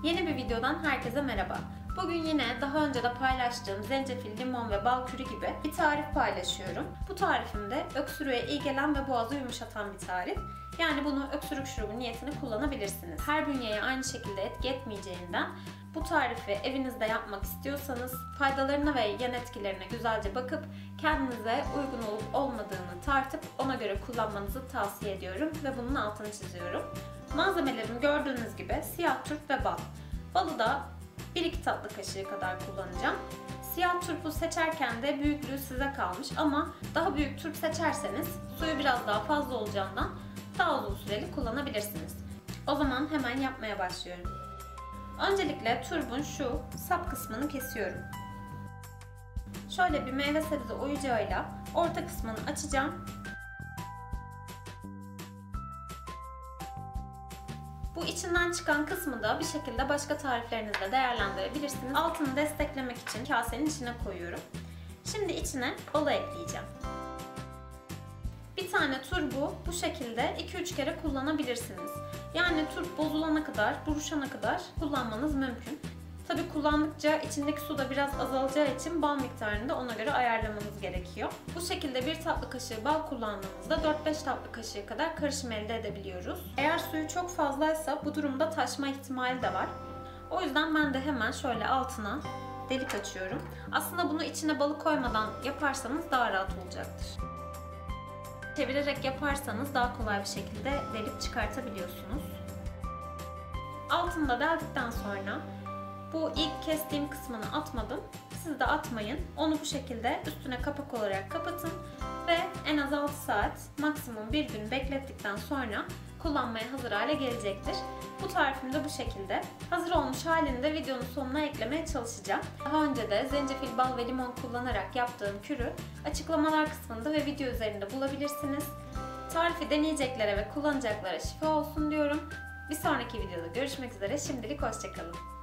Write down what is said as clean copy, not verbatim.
Yeni bir videodan herkese merhaba. Bugün yine daha önce de paylaştığım zencefil, limon ve bal kürü gibi bir tarif paylaşıyorum. Bu tarifimde öksürüğe iyi gelen ve boğazı yumuşatan bir tarif. Yani bunu öksürük şurubu niyetine kullanabilirsiniz. Her bünyeye aynı şekilde etki etmeyeceğinden bu tarifi evinizde yapmak istiyorsanız faydalarına ve yan etkilerine güzelce bakıp kendinize uygun olup olmadığını tartıp ona göre kullanmanızı tavsiye ediyorum ve bunun altını çiziyorum. Malzemelerimi gördüğünüz gibi siyah turp ve bal. Balı da 1-2 tatlı kaşığı kadar kullanacağım. Siyah turpu seçerken de büyüklüğü size kalmış ama daha büyük turp seçerseniz suyu biraz daha fazla olacağından daha uzun süreli kullanabilirsiniz. O zaman hemen yapmaya başlıyorum. Öncelikle turbun şu sap kısmını kesiyorum. Şöyle bir meyve sebze oyuncağıyla orta kısmını açacağım. Bu içinden çıkan kısmı da bir şekilde başka tariflerinizde değerlendirebilirsiniz. Altını desteklemek için kasenin içine koyuyorum. Şimdi içine balı ekleyeceğim. Bir tane turbu bu şekilde 2-3 kere kullanabilirsiniz. Yani turp bozulana kadar, buruşana kadar kullanmanız mümkün. Tabi kullandıkça içindeki su da biraz azalacağı için bal miktarını da ona göre ayarlamanız gerekiyor. Bu şekilde 1 tatlı kaşığı bal kullandığımızda 4-5 tatlı kaşığı kadar karışım elde edebiliyoruz. Eğer suyu çok fazlaysa bu durumda taşma ihtimali de var. O yüzden ben de hemen şöyle altına delik açıyorum. Aslında bunu içine balı koymadan yaparsanız daha rahat olacaktır. Çevirerek yaparsanız daha kolay bir şekilde delip çıkartabiliyorsunuz. Altını da deldikten sonra bu ilk kestiğim kısmını atmadım. Siz de atmayın. Onu bu şekilde üstüne kapak olarak kapatın ve en az 6 saat, maksimum 1 gün beklettikten sonra kullanmaya hazır hale gelecektir. Bu tarifim de bu şekilde. Hazır olmuş halini de videonun sonuna eklemeye çalışacağım. Daha önce de zencefil, bal ve limon kullanarak yaptığım kürü açıklamalar kısmında ve video üzerinde bulabilirsiniz. Tarifi deneyeceklere ve kullanacaklara şifa olsun diyorum. Bir sonraki videoda görüşmek üzere. Şimdilik hoşça kalın.